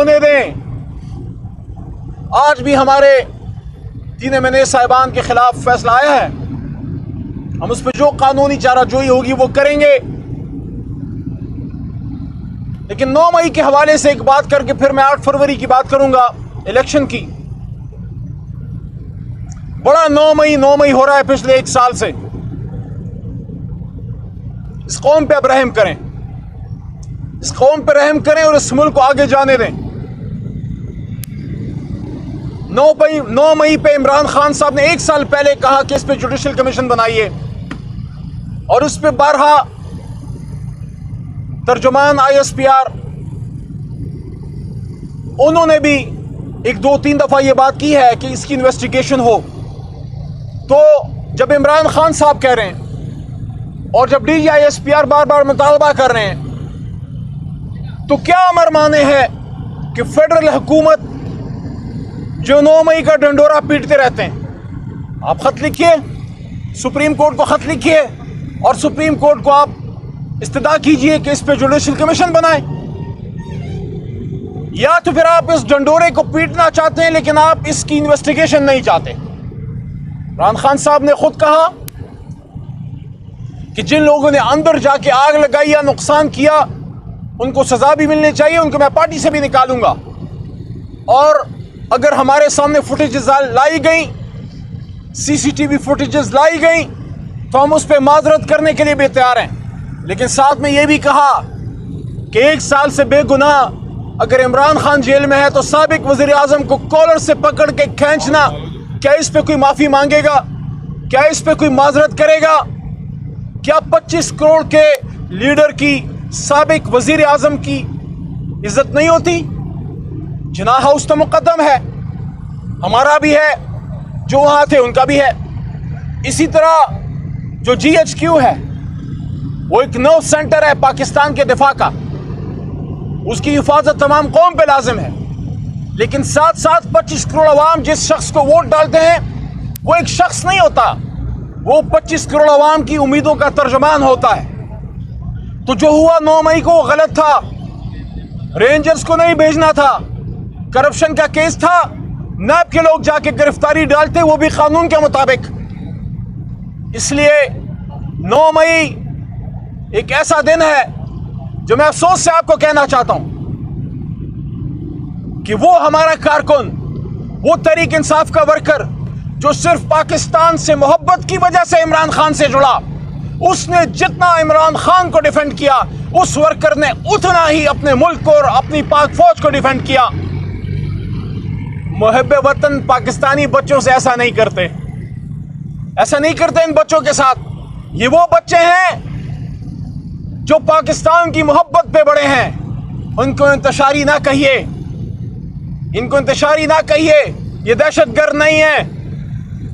ہونے دیں. آج بھی ہمارے 3 MNA صاحبان کے خلاف فیصلہ آیا ہے. ہم اس پہ جو قانونی چارہ جوئی ہوگی وہ کریں گے. لیکن 9 مئی کے حوالے سے ایک بات کر کے پھر میں 8 فروری کی بات کروں گا الیکشن کی. بڑا 9 مئی ہو رہا ہے پچھلے 1 سال سے. اس قوم پہ اب رحم کریں, اس قوم پہ رحم کریں اور اس ملک کو آگے جانے دیں. 9 مئی پہ عمران خان صاحب نے 1 سال پہلے کہا کہ اس پہ جوڈیشل کمیشن بنائیے, اور اس پہ بارہا ترجمان ISPR انہوں نے بھی 1-2-3 دفعہ یہ بات کی ہے کہ اس کی انویسٹیگیشن ہو. تو جب عمران خان صاحب کہہ رہے ہیں اور جب DG ISPR بار بار مطالبہ کر رہے ہیں, تو کیا امر مانے ہے کہ فیڈرل حکومت جو 9 مئی کا ڈنڈورا پیٹتے رہتے ہیں. آپ خط لکھیے, سپریم کورٹ کو خط لکھیے, اور سپریم کورٹ کو آپ استدعا کیجئے کہ اس پہ جوڈیشل کمیشن بنائیں. یا تو پھر آپ اس ڈنڈورے کو پیٹنا چاہتے ہیں لیکن آپ اس کی انویسٹیگیشن نہیں چاہتے. عمران خان صاحب نے خود کہا کہ جن لوگوں نے اندر جا کے آگ لگائی یا نقصان کیا ان کو سزا بھی ملنی چاہیے, ان کو میں پارٹی سے بھی نکالوں گا. اور اگر ہمارے سامنے فوٹیجز لائی گئیں, CCTV فوٹیجز لائی گئیں, تو ہم اس پہ معذرت کرنے کے لیے بھی تیار ہیں. لیکن ساتھ میں یہ بھی کہا کہ 1 سال سے بے گناہ اگر عمران خان جیل میں ہے تو سابق وزیر اعظم کو کالر سے پکڑ کے کھینچنا, کیا اس پہ کوئی معافی مانگے گا؟ کیا اس پہ کوئی معذرت کرے گا؟ کیا 25 کروڑ کے لیڈر کی, سابق وزیر اعظم کی عزت نہیں ہوتی؟ جناح ہاؤس تو مقدم ہے, ہمارا بھی ہے, جو وہاں تھے ان کا بھی ہے. اسی طرح جو GHQ ہے وہ ایک نو سینٹر ہے پاکستان کے دفاع کا, اس کی حفاظت تمام قوم پہ لازم ہے. لیکن ساتھ ساتھ 25 کروڑ عوام جس شخص کو ووٹ ڈالتے ہیں وہ ایک شخص نہیں ہوتا, وہ 25 کروڑ عوام کی امیدوں کا ترجمان ہوتا ہے. تو جو ہوا 9 مئی کو وہ غلط تھا, رینجرز کو نہیں بھیجنا تھا, کرپشن کا کیس تھا, نیب کے لوگ جا کے گرفتاری ڈالتے, وہ بھی قانون کے مطابق. اس لیے 9 مئی ایک ایسا دن ہے جو میں افسوس سے آپ کو کہنا چاہتا ہوں کہ وہ ہمارا کارکن, وہ تحریک انصاف کا ورکر جو صرف پاکستان سے محبت کی وجہ سے عمران خان سے جڑا, اس نے جتنا عمران خان کو ڈیفینڈ کیا اس ورکر نے اتنا ہی اپنے ملک کو اور اپنی پاک فوج کو ڈیفینڈ کیا. محب وطن پاکستانی بچوں سے ایسا نہیں کرتے, ایسا نہیں کرتے ان بچوں کے ساتھ. یہ وہ بچے ہیں جو پاکستان کی محبت پہ بڑے ہیں. ان کو انتشاری نہ کہیے, ان کو انتشاری نہ کہیے, یہ دہشت گرد نہیں ہے.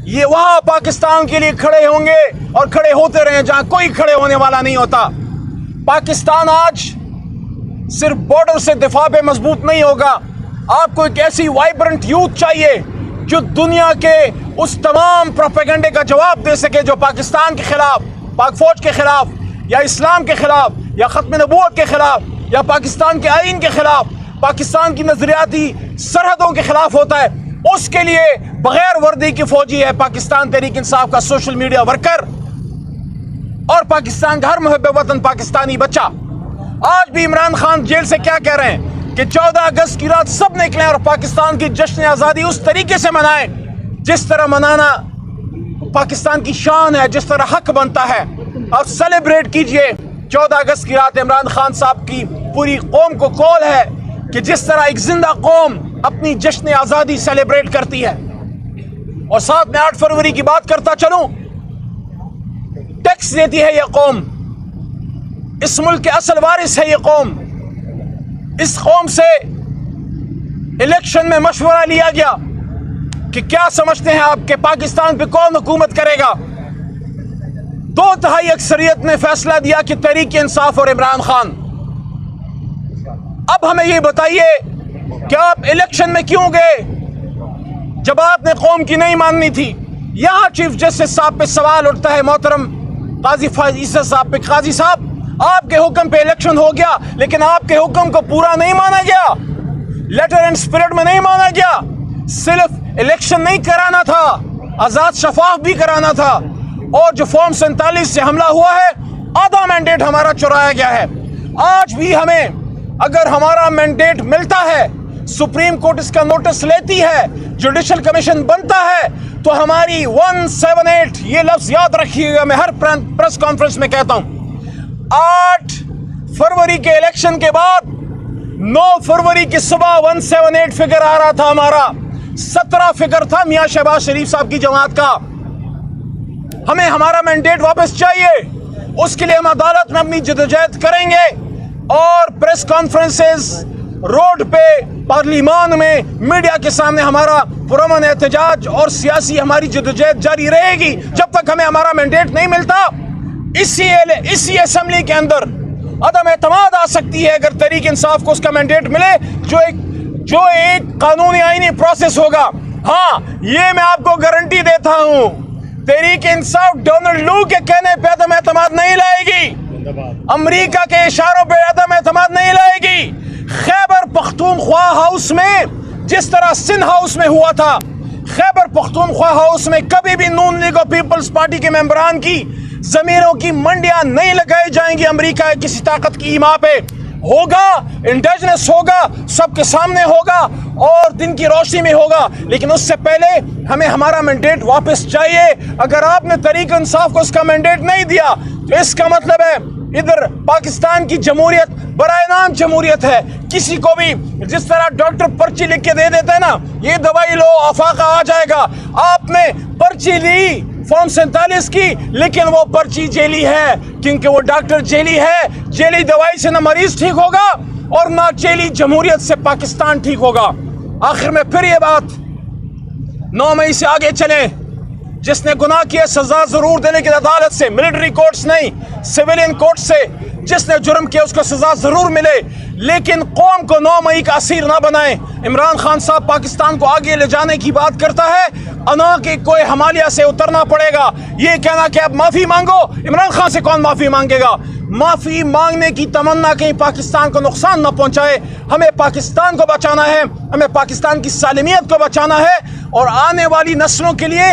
یہ وہاں پاکستان کے لیے کھڑے ہوں گے اور کھڑے ہوتے رہیں جہاں کوئی کھڑے ہونے والا نہیں ہوتا. پاکستان آج صرف بارڈر سے دفاع پہ مضبوط نہیں ہوگا. آپ کو ایک ایسی وائبرنٹ یوتھ چاہیے جو دنیا کے اس تمام پروپیگنڈے کا جواب دے سکے جو پاکستان کے خلاف, پاک فوج کے خلاف, یا اسلام کے خلاف, یا ختم نبوت کے خلاف, یا پاکستان کے آئین کے خلاف, پاکستان کی نظریاتی سرحدوں کے خلاف ہوتا ہے. اس کے لیے بغیر وردی کی فوجی ہے پاکستان تحریک انصاف کا سوشل میڈیا ورکر, اور پاکستان کا ہر محب وطن پاکستانی بچہ. آج بھی عمران خان جیل سے کیا کہہ رہے ہیں کہ 14 اگست کی رات سب نکلیں اور پاکستان کی جشن آزادی اس طریقے سے منائیں جس طرح منانا پاکستان کی شان ہے, جس طرح حق بنتا ہے. اور سیلیبریٹ کیجئے 14 اگست کی رات. عمران خان صاحب کی پوری قوم کو کال ہے کہ جس طرح ایک زندہ قوم اپنی جشن آزادی سیلیبریٹ کرتی ہے. اور ساتھ میں 8 فروری کی بات کرتا چلوں, ٹیکس دیتی ہے یہ قوم, اس ملک کے اصل وارث ہے یہ قوم. اس قوم سے الیکشن میں مشورہ لیا گیا کہ کیا سمجھتے ہیں آپ کہ پاکستان پہ کون حکومت کرے گا. 2/3 اکثریت نے فیصلہ دیا کہ تحریک انصاف اور عمران خان. اب ہمیں یہ بتائیے کہ آپ الیکشن میں کیوں گئے جب آپ نے قوم کی نہیں ماننی تھی. یہاں چیف جسٹس صاحب پہ سوال اٹھتا ہے, محترم قاضی فائز صاحب پہ. قاضی صاحب, آپ کے حکم پہ الیکشن ہو گیا لیکن آپ کے حکم کو پورا نہیں مانا گیا. لیٹر اینڈ اسپرٹ میں نہیں مانا گیا. صرف الیکشن نہیں کرانا تھا, آزاد شفاف بھی کرانا تھا. اور جو فارم 47 سے حملہ ہوا ہے, آدھا مینڈیٹ ہمارا چرایا گیا ہے. آج بھی ہمیں اگر ہمارا مینڈیٹ ملتا ہے, سپریم کورٹ اس کا نوٹس لیتی ہے, جوڈیشل کمیشن بنتا ہے, تو ہماری 178, یہ لفظ یاد رکھیے گا, میں ہر پریس کانفرنس میں کہتا ہوں, 8 فروری کے الیکشن کے بعد 9 فروری کی صبح 178 فگر آ رہا تھا ہمارا, 17 فگر تھا میاں شہباز شریف صاحب کی جماعت کا. ہمیں ہمارا مینڈیٹ واپس چاہیے. اس کے لیے ہم عدالت میں اپنی جدوجہد کریں گے, اور پریس کانفرنسز, روڈ پہ, پارلیمان میں, میڈیا کے سامنے ہمارا پرامن احتجاج اور سیاسی ہماری جدوجہد جاری رہے گی جب تک ہمیں ہمارا مینڈیٹ نہیں ملتا. اسی اسمبلی کے اندر عدم اعتماد آ سکتی ہے اگر تحریک انصاف کو اس کا مینڈیٹ ملے, جو ایک قانونی آئینی پروسیس ہوگا. ہاں, یہ میں آپ کو گارنٹی دیتا ہوں, تحریک انصاف ڈونلڈ لو کے کہنے پہ عدم اعتماد نہیں لائے گی, امریکہ کے اشاروں پہ عدم اعتماد نہیں لائے گی. خیبر پختونخوا ہاؤس میں جس طرح سندھ ہاؤس میں ہوا تھا, خیبر پختونخوا ہاؤس میں کبھی بھی نون لیگ اور پیپلز پارٹی کے ممبران کی زمینوں کی منڈیاں نہیں لگائی جائیں گی امریکہ کسی طاقت کی ایما پہ. ہوگا, انڈیجنس ہوگا, سب کے سامنے ہوگا اور دن کی روشنی میں ہوگا, لیکن اس سے پہلے ہمیں ہمارا مینڈیٹ واپس چاہیے. اگر آپ نے تحریک انصاف کو اس کا مینڈیٹ نہیں دیا تو اس کا مطلب ہے ادھر پاکستان کی جمہوریت برائے نام جمہوریت ہے. کسی کو بھی جس طرح ڈاکٹر پرچی لکھ کے دے دیتے ہیں نا, یہ دوائی لو آفاقہ آ جائے گا, آپ نے پرچی لی فارم 47 کی, لیکن وہ پرچی جیلی ہے, کیونکہ وہ ڈاکٹر جیلی ہے. جیلی دوائی سے نہ مریض ٹھیک ہوگا اور نہ جیلی جمہوریت سے پاکستان ٹھیک ہوگا. آخر میں پھر یہ بات, 9 مئی سے آگے چلیں. جس نے گناہ کیا سزا ضرور دینے کی عدالت سے, ملٹری کورٹس نہیں, سویلین کورٹ سے. جس نے جرم کیا اس کو سزا ضرور ملے, لیکن قوم کو 9 مئی کا اسیر نہ بنائیں. عمران خان صاحب پاکستان کو آگے لے جانے کی بات کرتا ہے, انا کہ کوئی ہمالیہ سے اترنا پڑے گا. یہ کہنا کہ اب معافی مانگو, عمران خان سے کون معافی مانگے گا؟ معافی مانگنے کی تمنا کہیں پاکستان کو نقصان نہ پہنچائے. ہمیں پاکستان کو بچانا ہے, ہمیں پاکستان کی سالمیت کو بچانا ہے, اور آنے والی نسلوں کے لیے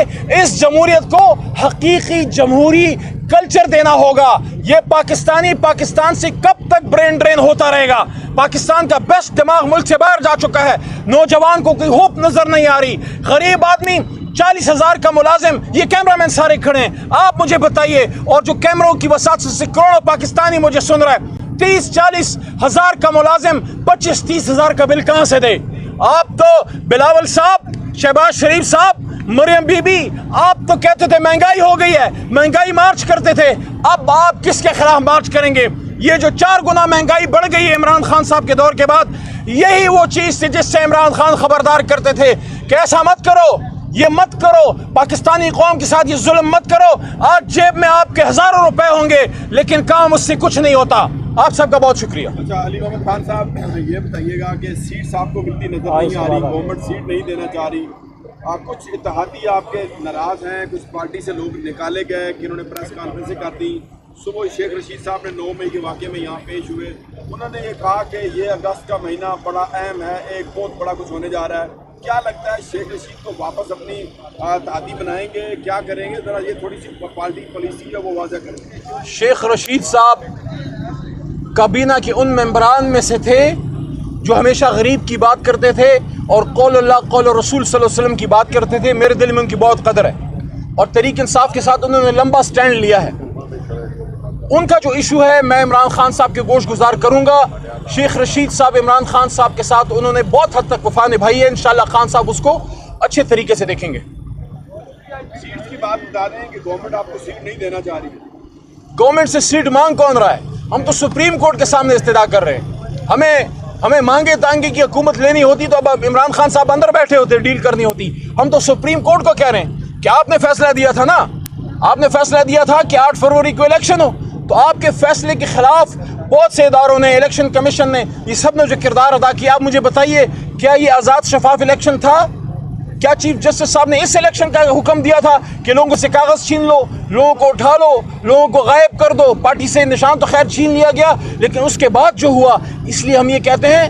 اس جمہوریت کو حقیقی جمہوری کلچر دینا ہوگا. یہ پاکستانی پاکستان سے کب تک برین ڈرین ہوتا رہے گا؟ پاکستان کا بیسٹ دماغ ملک سے باہر جا چکا ہے, نوجوان کو کوئی ہوپ نظر نہیں آ رہی. غریب آدمی, 40,000 کا ملازم, یہ کیمرہ مین سارے کھڑے ہیں, آپ مجھے بتائیے, اور جو کیمروں کی وسعت سے کروڑوں پاکستانی مجھے سن رہا ہے, 30-40 ہزار کا ملازم 25-30 ہزار کا بل کہاں سے دے؟ آپ تو بلاول صاحب, شہباز شریف صاحب, مریم بی بی, آپ تو کہتے تھے مہنگائی ہو گئی ہے, مہنگائی مارچ کرتے تھے, اب آپ کس کے خلاف مارچ کریں گے؟ یہ جو 4 گنا مہنگائی بڑھ گئی ہے عمران خان صاحب کے دور کے بعد, یہی وہ چیز تھی جس سے عمران خان خبردار کرتے تھے کہ ایسا مت کرو, یہ مت کرو, پاکستانی قوم کے ساتھ یہ ظلم مت کرو. آج جیب میں آپ کے ہزاروں روپے ہوں گے, لیکن کام اس سے کچھ نہیں ہوتا. آپ سب کا بہت شکریہ. اچھا, علی محمد خان صاحب, یہ بتائیے گا کہ سیٹس آپ کو ملتی نظر نہیں آ رہی, گورنمنٹ سیٹ نہیں دینا چاہ رہی, کچھ اتحادی آپ کے ناراض ہیں, کچھ پارٹی سے لوگ نکالے گئے کہ انہوں نے پریس کانفرنسیں کر دی. صبح شیخ رشید صاحب نے 9 مئی کے واقعے میں یہاں پیش ہوئے, انہوں نے یہ کہا کہ یہ اگست کا مہینہ بڑا اہم ہے, ایک بہت بڑا کچھ ہونے جا رہا ہے. کیا لگتا ہے شیخ رشید کو واپس اپنی اتحادی بنائیں گے, کیا کریں گے؟ ذرا یہ تھوڑی سی پارٹی پالیسی ہے وہ واضح کریں. شیخ رشید صاحب کابینہ کے ان ممبران میں سے تھے جو ہمیشہ غریب کی بات کرتے تھے اور قول اللہ قول رسول صلی اللہ علیہ وسلم کی بات کرتے تھے. میرے دل میں ان کی بہت قدر ہے, اور تحریک انصاف کے ساتھ انہوں نے لمبا سٹینڈ لیا ہے. ان کا جو ایشو ہے میں عمران خان صاحب کے گوش گزار کروں گا. شیخ رشید صاحب عمران خان صاحب کے ساتھ انہوں نے بہت حد تک وفا نبھائی ہے. انشاءاللہ خان صاحب اس کو اچھے طریقے سے دیکھیں گے. سیٹس کی بات بتا رہے ہیں کہ گورنمنٹ آپ کو سیٹ نہیں دینا چاہ رہی. گورنمنٹ سے سیٹ مانگ کون رہا ہے؟ ہم تو سپریم کورٹ کے سامنے استدعا کر رہے ہیں. ہمیں مانگے تانگے کی حکومت لینی ہوتی تو اب عمران خان صاحب اندر بیٹھے ہوتے, ڈیل کرنی ہوتی. ہم تو سپریم کورٹ کو کہہ رہے ہیں کہ آپ نے فیصلہ دیا تھا نا, آپ نے فیصلہ دیا تھا کہ 8 فروری کو الیکشن ہو, تو آپ کے فیصلے کے خلاف بہت سے اداروں نے, الیکشن کمیشن نے, یہ سب نے جو کردار ادا کیا. آپ مجھے بتائیے, کیا یہ آزاد شفاف الیکشن تھا؟ کیا چیف جسٹس صاحب نے اس الیکشن کا حکم دیا تھا کہ لوگوں سے کاغذ چھین لو, لوگوں کو اٹھا لو, لوگوں کو غائب کر دو؟ پارٹی سے نشان تو خیر چھین لیا گیا, لیکن اس کے بعد جو ہوا, اس لیے ہم یہ کہتے ہیں